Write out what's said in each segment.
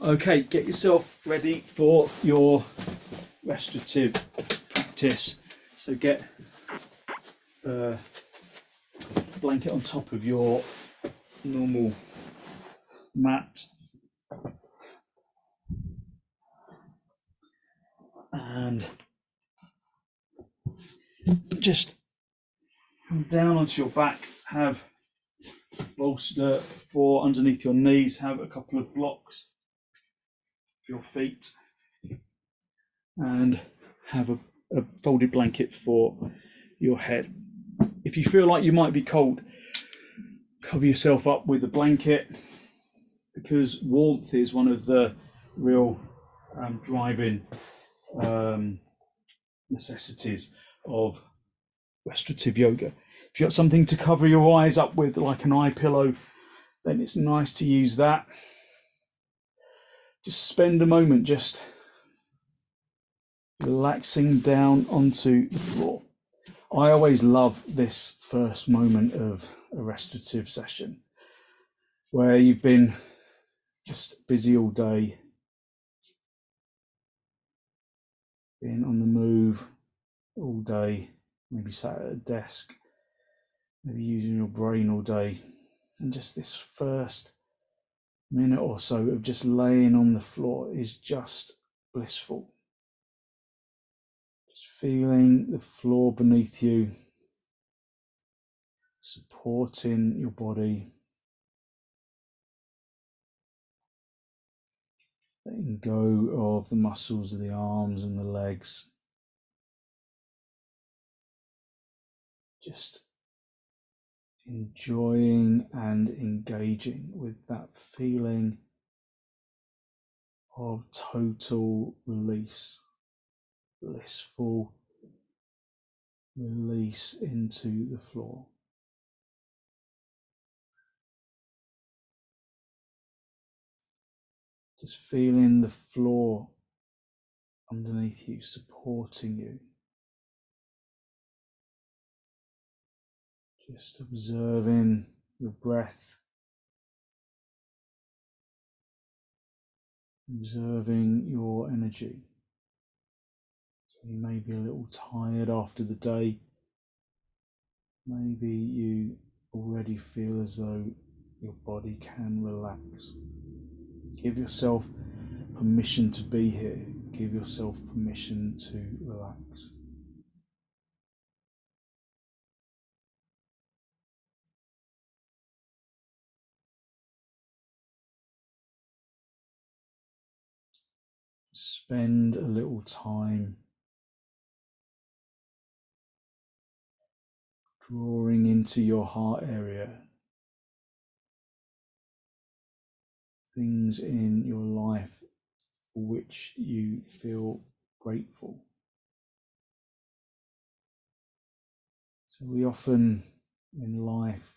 Okay, get yourself ready for your restorative practice. So get a blanket on top of your normal mat and just down onto your back, have bolster for underneath your knees, have a couple of blocks for your feet, and have a folded blanket for your head. If you feel like you might be cold, cover yourself up with a blanket, because warmth is one of the real driving necessities of restorative yoga. If you've got something to cover your eyes up with, like an eye pillow, then it's nice to use that. Just spend a moment just relaxing down onto the floor. I always love this first moment of a restorative session, where you've been just busy all day, been on the move all day, maybe sat at a desk, maybe using your brain all day, and just this first minute or so of just laying on the floor is just blissful. Just feeling the floor beneath you, supporting your body, letting go of the muscles of the arms and the legs. Just enjoying and engaging with that feeling of total release, blissful release into the floor. Just feeling the floor underneath you, supporting you. Just observing your breath, observing your energy. So you may be a little tired after the day. Maybe you already feel as though your body can relax. Give yourself permission to be here. Give yourself permission to relax. Spend a little time drawing into your heart area, things in your life for which you feel grateful. So we often in life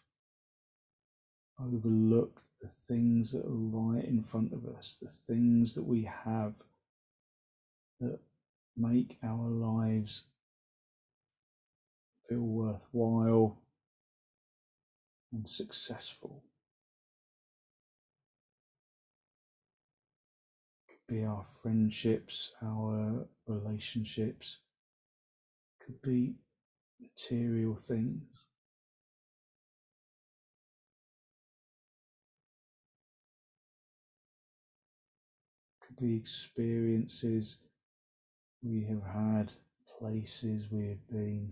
overlook the things that are right in front of us, the things that we have that make our lives feel worthwhile and successful. Could be our friendships, our relationships, could be material things. Could be experiences we have had, places we have been.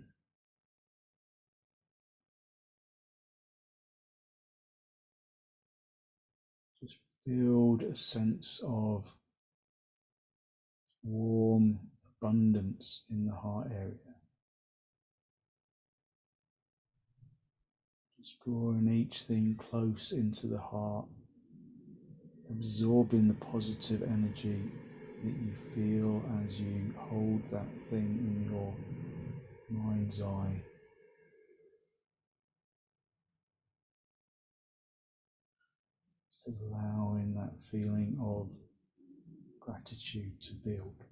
Just build a sense of warm abundance in the heart area. Just drawing each thing close into the heart, absorbing the positive energy that you feel as you hold that thing in your mind's eye. Just allowing that feeling of gratitude to build.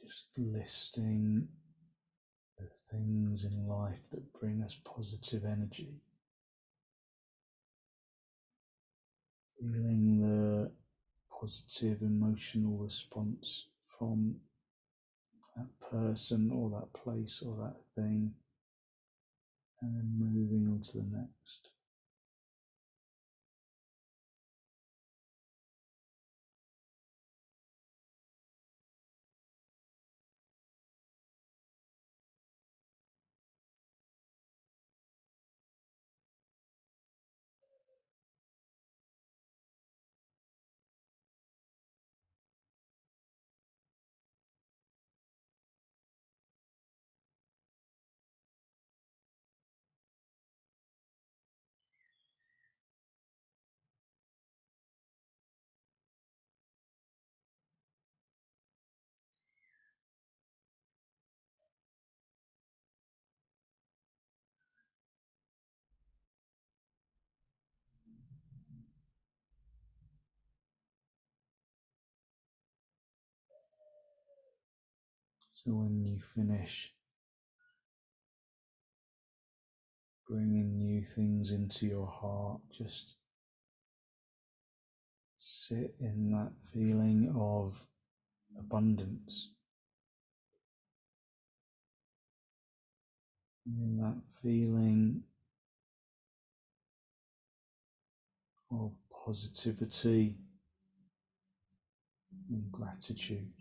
Just listing the things in life that bring us positive energy. Feeling the positive emotional response from that person or that place or that thing, and then moving on to the next. So when you finish bringing new things into your heart, just sit in that feeling of abundance, in that feeling of positivity and gratitude.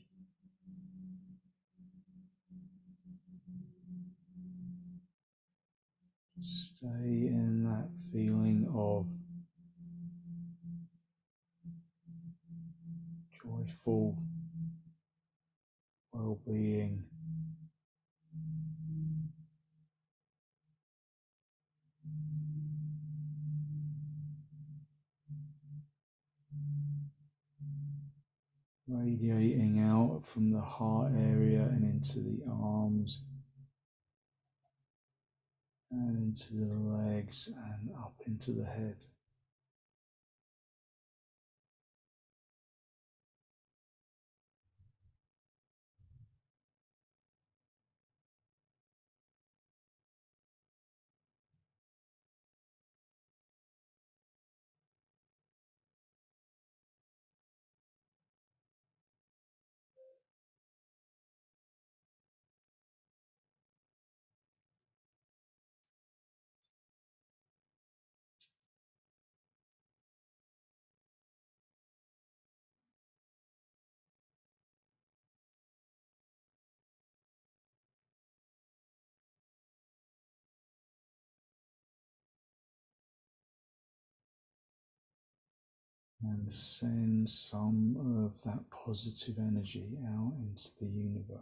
Stay in that feeling of joyful well-being. Radiating out from the heart area and into the arms and into the legs and up into the head. And send some of that positive energy out into the universe.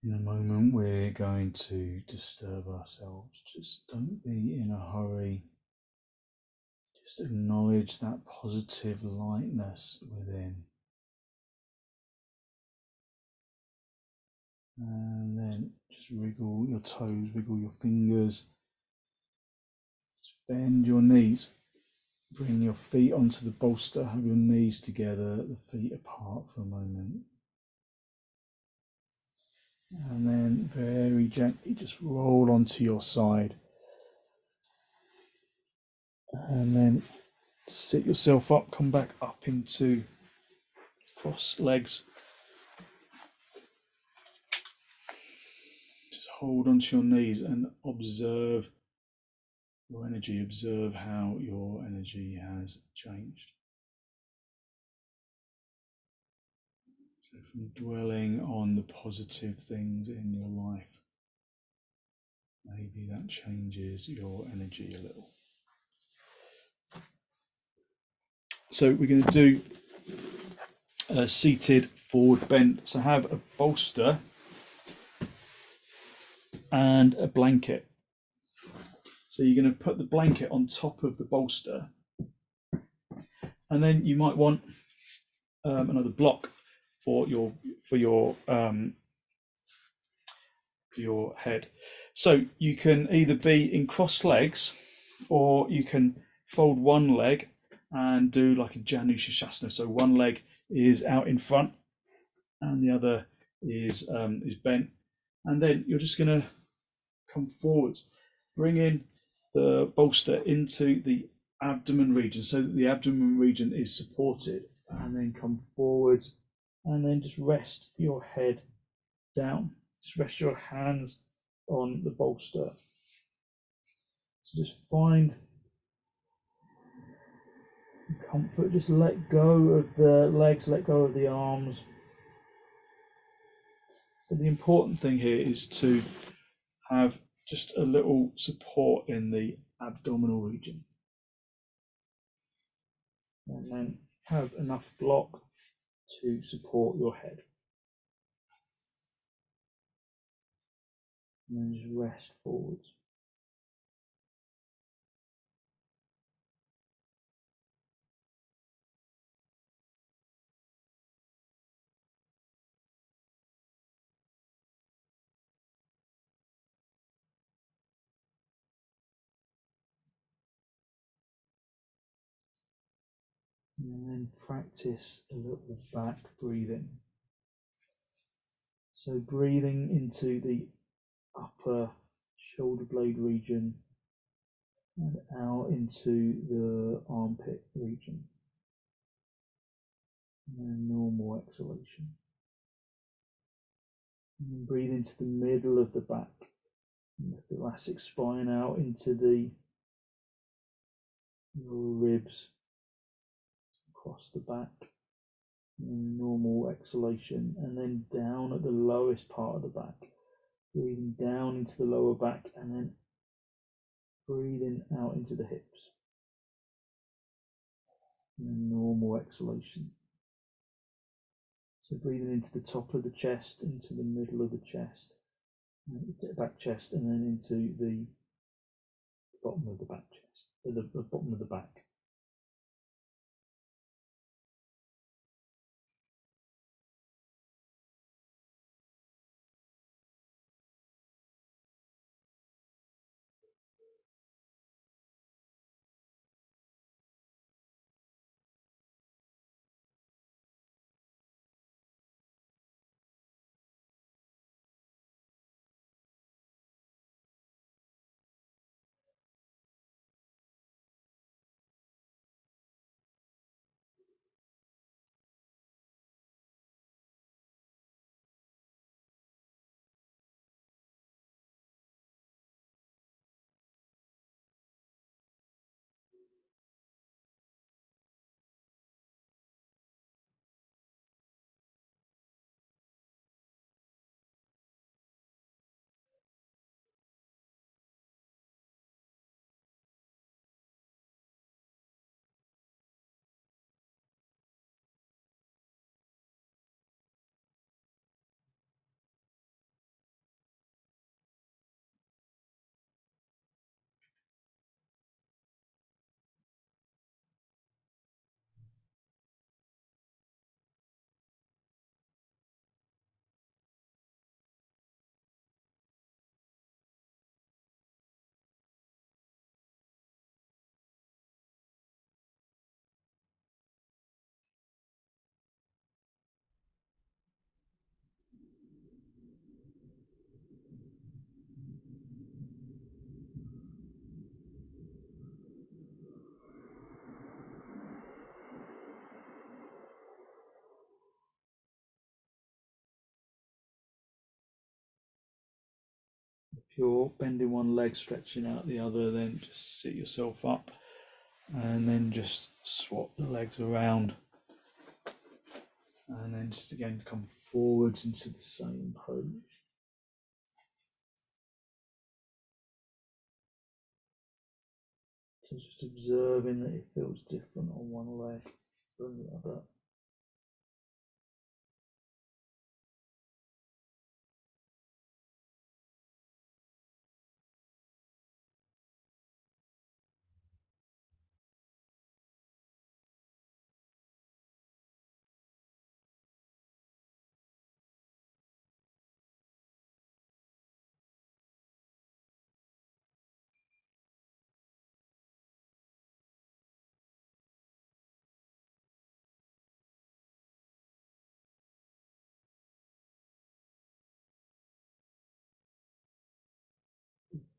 In a moment, we're going to disturb ourselves. Just don't be in a hurry. Just acknowledge that positive lightness within. And then just wriggle your toes, wriggle your fingers. Just bend your knees. Bring your feet onto the bolster. Have your knees together, the feet apart for a moment. And then very gently just roll onto your side. And then sit yourself up, come back up into cross legs. Just hold onto your knees and observe your energy. Observe how your energy has changed. So from dwelling on the positive things in your life, maybe that changes your energy a little. So we're going to do a seated forward bend. So have a bolster and a blanket. So you're going to put the blanket on top of the bolster, and then you might want another block for your head. So you can either be in cross legs, or you can fold one leg and do like a Janu Shasana. So one leg is out in front, and the other is bent, and then you're just going to come forwards, bring in the bolster into the abdomen region so that the abdomen region is supported, and then come forwards, and then just rest your head down. Just rest your hands on the bolster. So just find comfort. Just let go of the legs, let go of the arms. So the important thing here is to have just a little support in the abdominal region, and then have enough block to support your head. And then just rest forwards. And then practice a little back breathing. So breathing into the upper shoulder blade region and out into the armpit region. And then normal exhalation. And then breathe into the middle of the back, and the thoracic spine out into the ribs, across the back. And normal exhalation, and then down at the lowest part of the back. Breathing down into the lower back, and then breathing out into the hips. And then normal exhalation. So breathing into the top of the chest, into the middle of the chest, back chest, and then into the bottom of the back chest, the bottom of the back. you're bending one leg, stretching out the other, then just sit yourself up and then just swap the legs around. And then just again come forwards into the same pose. So just observing that it feels different on one leg than the other.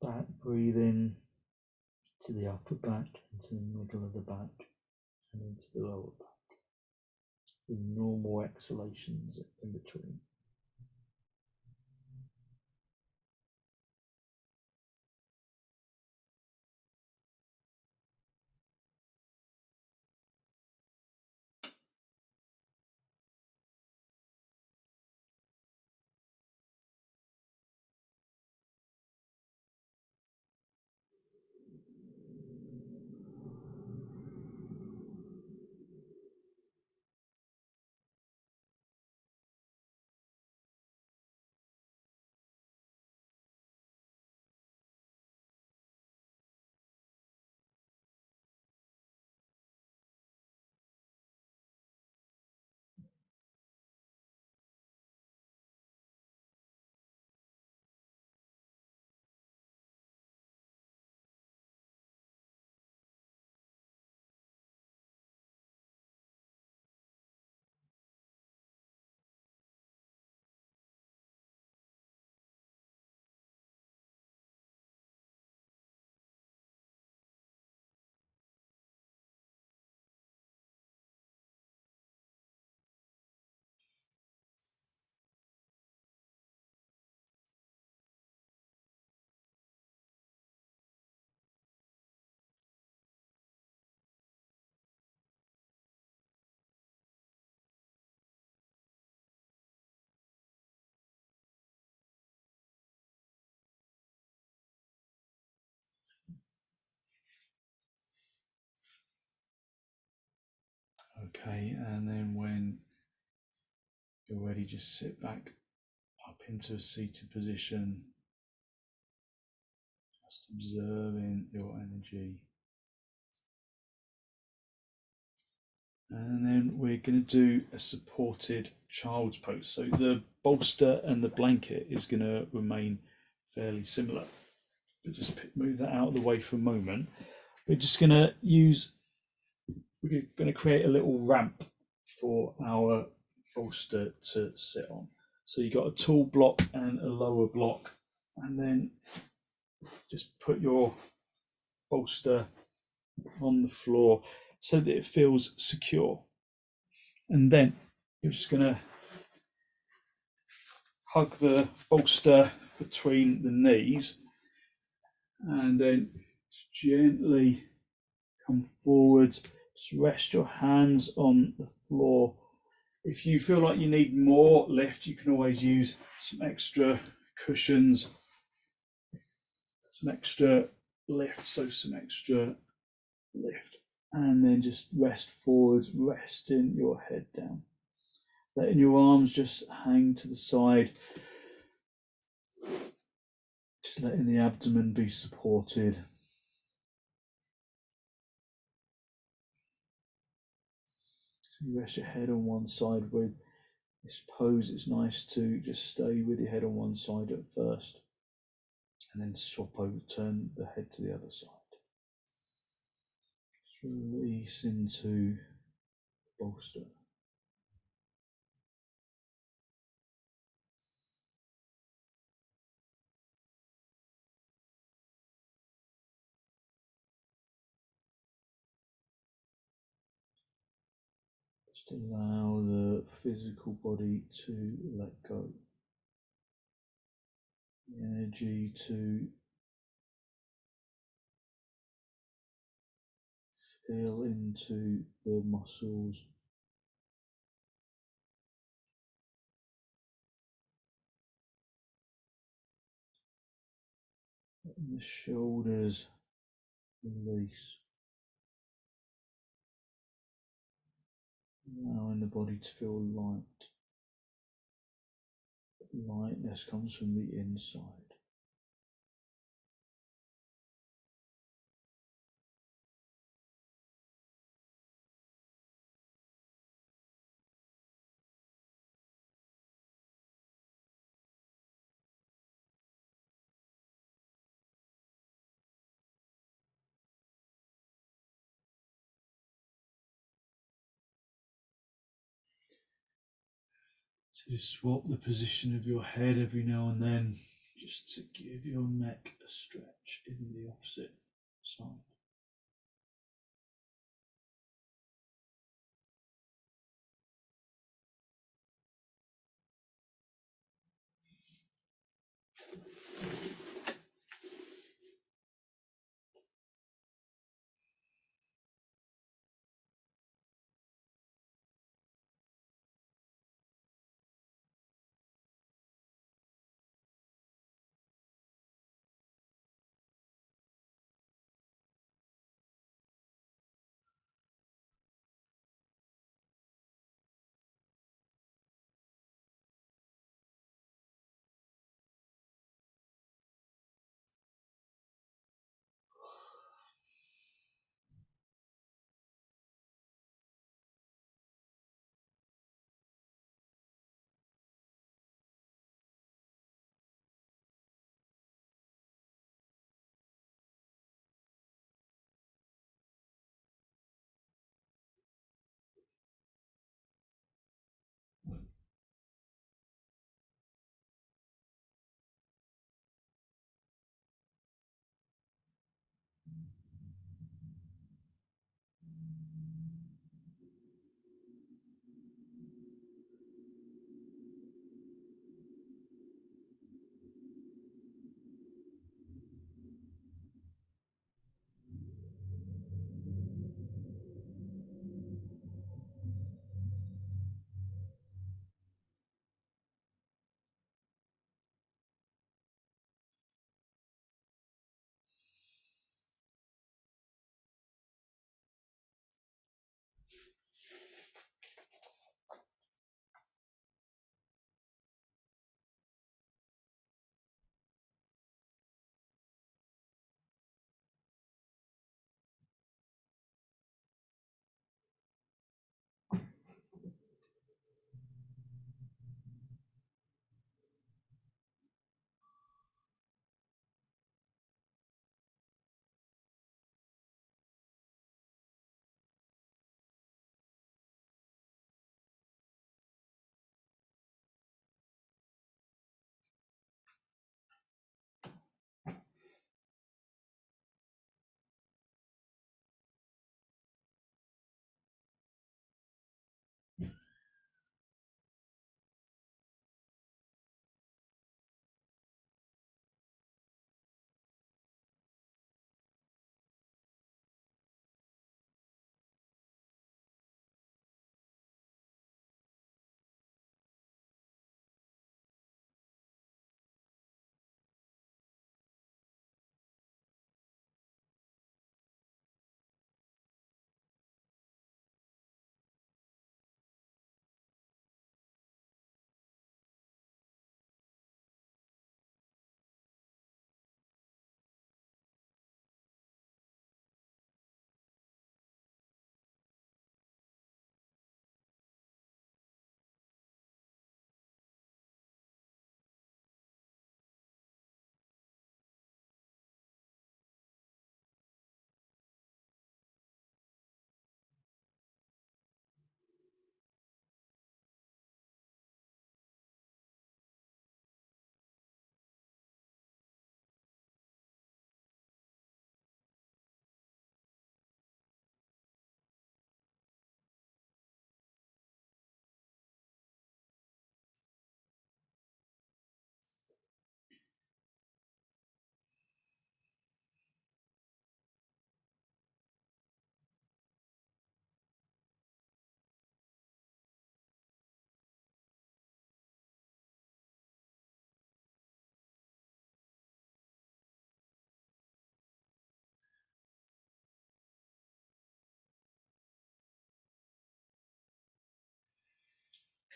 Back, breathe in to the upper back, into the middle of the back, and into the lower back. The normal exhalations in between. Okay, and then when you're ready, just sit back up into a seated position, just observing your energy. And then we're going to do a supported child's pose. So the bolster and the blanket is going to remain fairly similar. But just move that out of the way for a moment. We're just going to we're going to create a little ramp for our bolster to sit on. So you've got a tall block and a lower block, and then just put your bolster on the floor so that it feels secure. And then you're just going to hug the bolster between the knees and then gently come forwards. Just rest your hands on the floor. If you feel like you need more lift, you can always use some extra cushions, some extra lift, and then just rest forwards, resting your head down, letting your arms just hang to the side, just letting the abdomen be supported. So you rest your head on one side. With this pose, it's nice to just stay with your head on one side at first, and then swap over, turn the head to the other side. Just release into the bolster. Just allow the physical body to let go. the energy to feel into the muscles, and the shoulders release, allowing the body to feel light. Lightness comes from the inside. So just swap the position of your head every now and then, just to give your neck a stretch in the opposite side.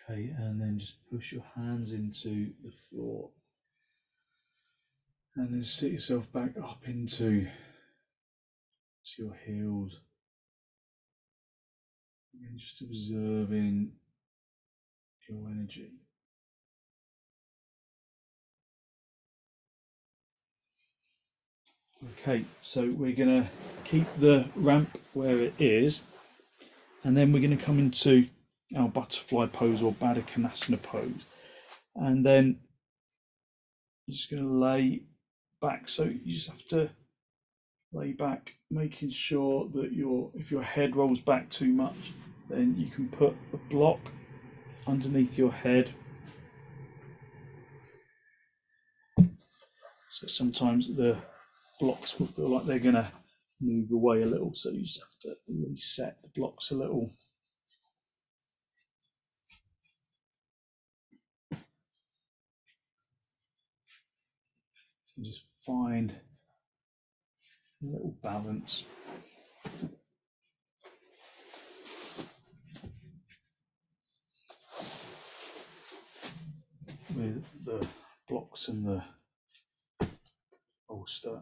Okay, and then just push your hands into the floor. And then sit yourself back up into your heels. And just observing your energy. Okay, so we're going to keep the ramp where it is, and then we're going to come into our butterfly pose or Baddha Konasana pose. And then you're just going to lay back. So you just have to lay back, making sure that if your head rolls back too much, then you can put a block underneath your head. So sometimes the blocks will feel like they're going to move away a little, so you just have to reset the blocks a little. And just find a little balance. With the blocks and the bolster.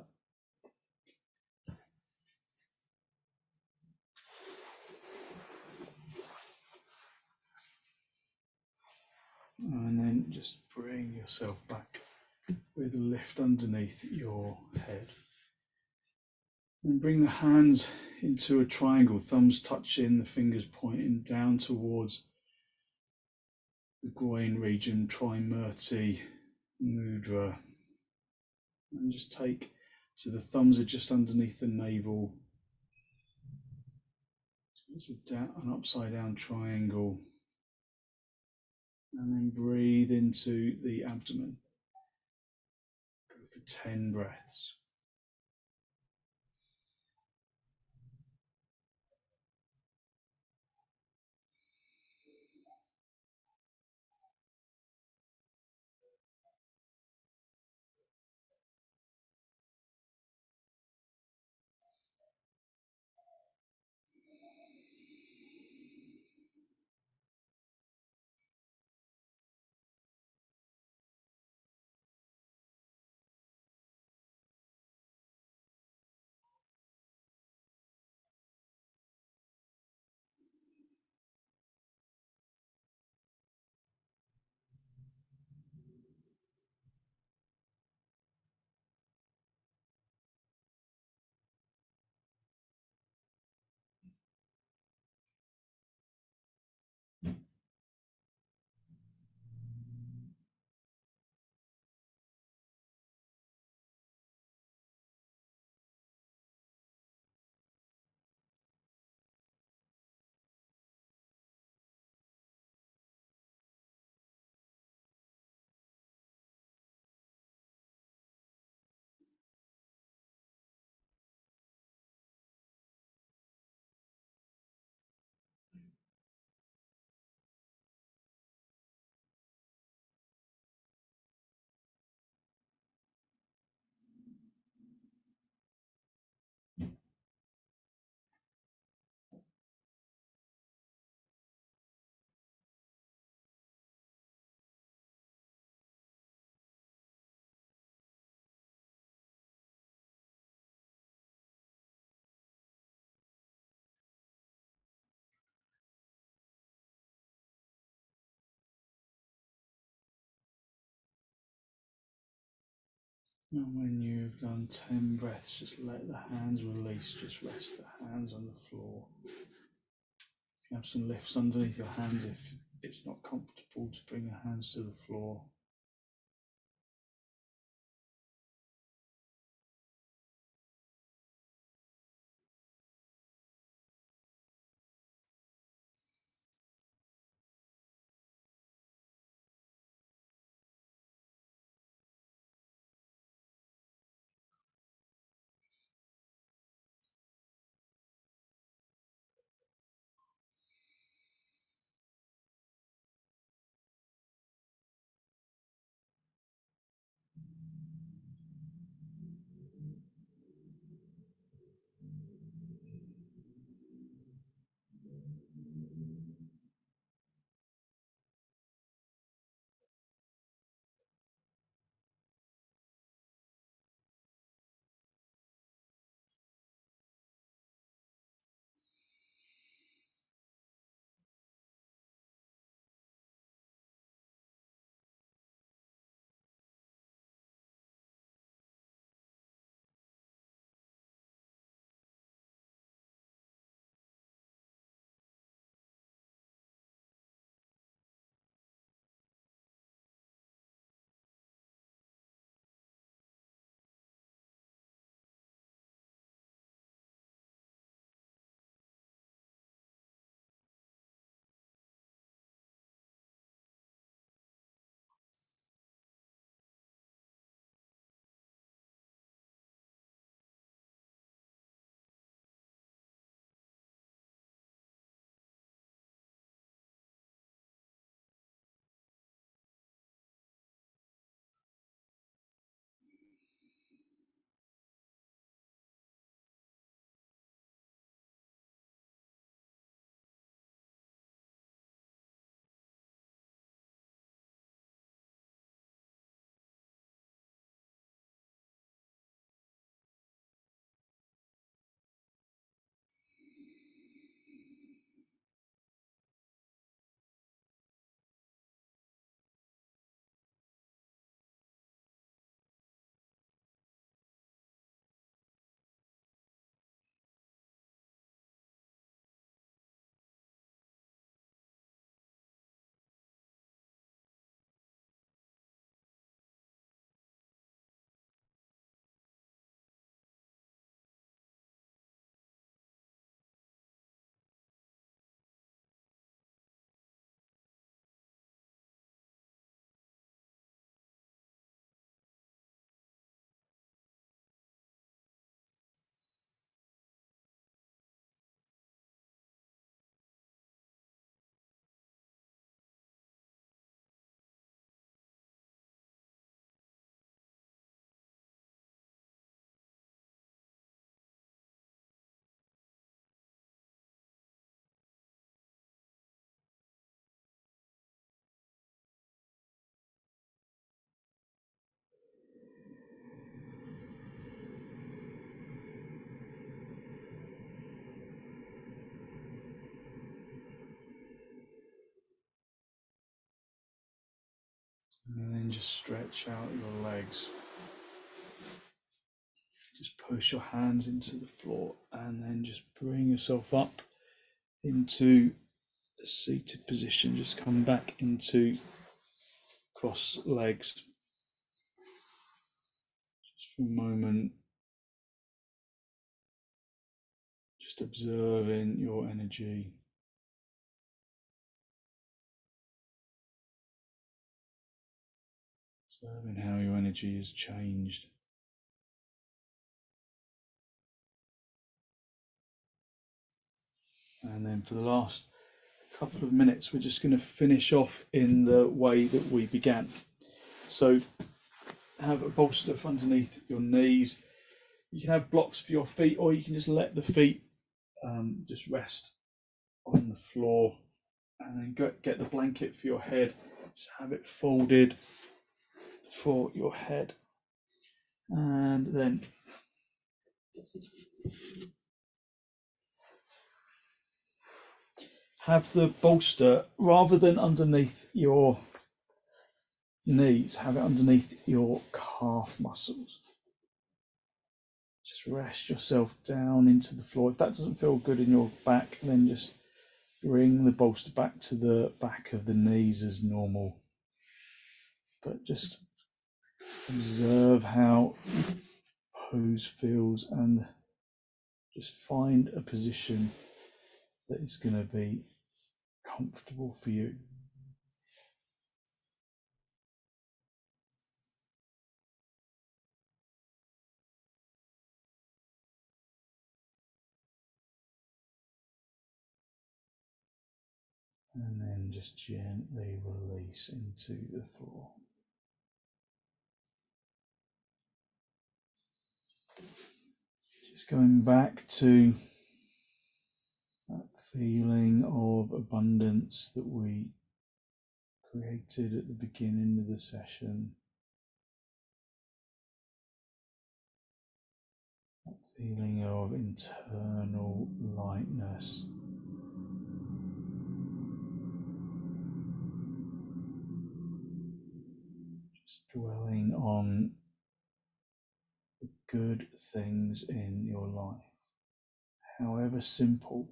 And then just bring yourself back with a lift underneath your head. And bring the hands into a triangle, thumbs touching, the fingers pointing down towards the groin region, Trimurti Mudra. And just take, so the thumbs are just underneath the navel. So it's an upside down triangle. And then breathe into the abdomen. Go for 10 breaths. And when you've done 10 breaths, just let the hands release, just rest the hands on the floor. You have some lifts underneath your hands if it's not comfortable to bring your hands to the floor. then just stretch out your legs. Just push your hands into the floor and then just bring yourself up into a seated position. Just come back into cross legs. Just for a moment, just observing your energy. Observing how your energy has changed. And then for the last couple of minutes, we're just going to finish off in the way that we began. So have a bolster underneath your knees. You can have blocks for your feet, or you can just let the feet just rest on the floor, and then get the blanket for your head. Just have it folded for your head, and then have the bolster, rather than underneath your knees, have it underneath your calf muscles. Just rest yourself down into the floor. If that doesn't feel good in your back, then just bring the bolster back to the back of the knees as normal. But just observe how pose feels and just find a position that is going to be comfortable for you. And then just gently release into the floor. Just going back to that feeling of abundance that we created at the beginning of the session. That feeling of internal lightness. Just dwelling on the good things in your life, however simple.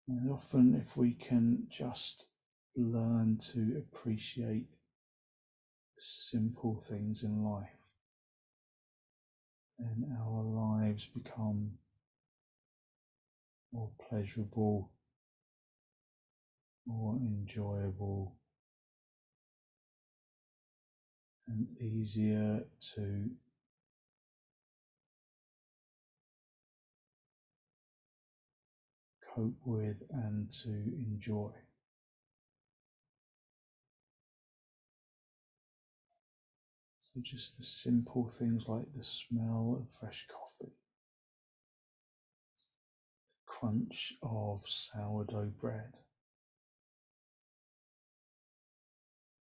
And often, if we can just learn to appreciate simple things in life, then our lives become more pleasurable, more enjoyable, and easier to cope with and to enjoy. So just the simple things like the smell of fresh coffee, the crunch of sourdough bread,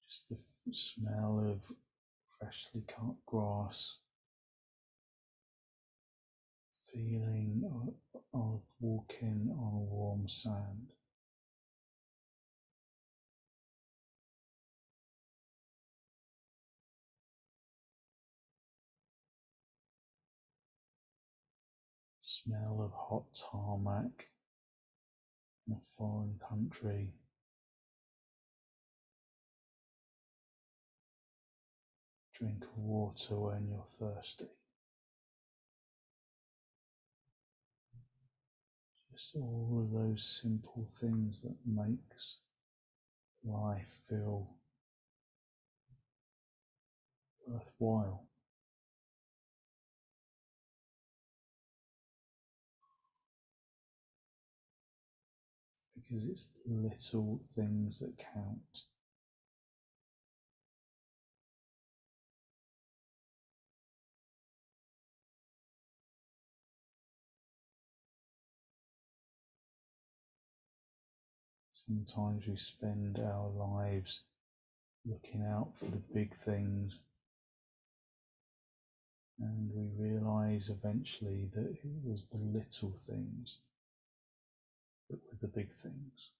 just the smell of freshly cut grass, feeling of walking on warm sand. Smell of hot tarmac in a foreign country. Drink of water when you're thirsty. Just all of those simple things that makes life feel worthwhile. Because it's the little things that count. Sometimes we spend our lives looking out for the big things, and we realise eventually that it was the little things that were the big things.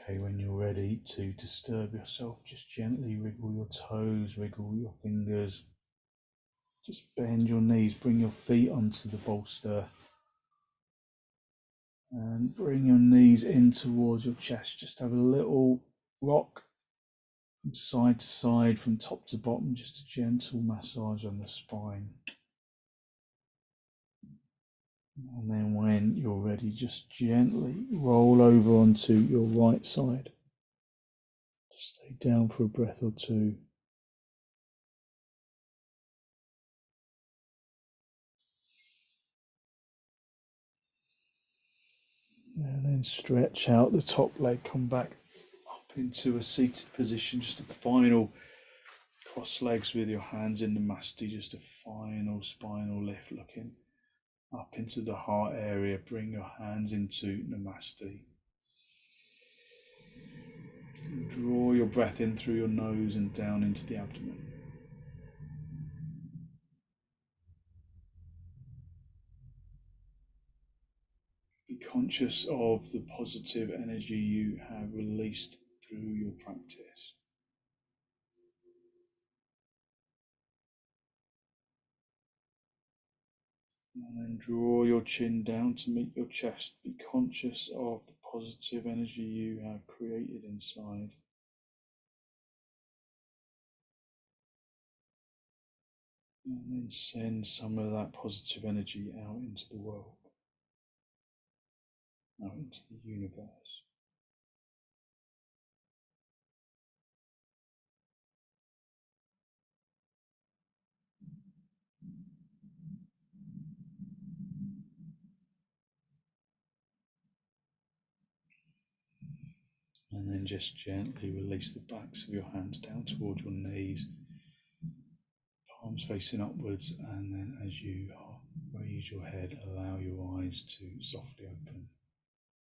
Okay, when you're ready to disturb yourself, just gently wriggle your toes, wriggle your fingers. Just bend your knees, bring your feet onto the bolster. And bring your knees in towards your chest. Just have a little rock from side to side, from top to bottom, just a gentle massage on the spine. And then when you're ready, just gently roll over onto your right side. Just stay down for a breath or two. And then stretch out the top leg, come back up into a seated position, just a final cross legs with your hands in the Namaste, just a final spinal lift, looking up into the heart area. Bring your hands into Namaste. Draw your breath in through your nose and down into the abdomen. Be conscious of the positive energy you have released through your practice. And then draw your chin down to meet your chest. Be conscious of the positive energy you have created inside. And then send some of that positive energy out into the world, out into the universe. And then just gently release the backs of your hands down towards your knees, palms facing upwards, and then as you raise your head, allow your eyes to softly open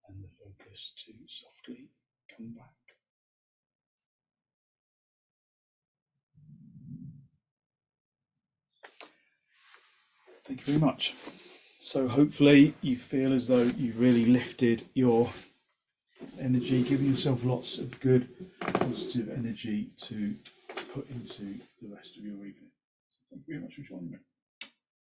and the focus to softly come back. Thank you very much. So hopefully you feel as though you've really lifted your energy, giving yourself lots of good positive energy to put into the rest of your evening. So thank you very much for joining me.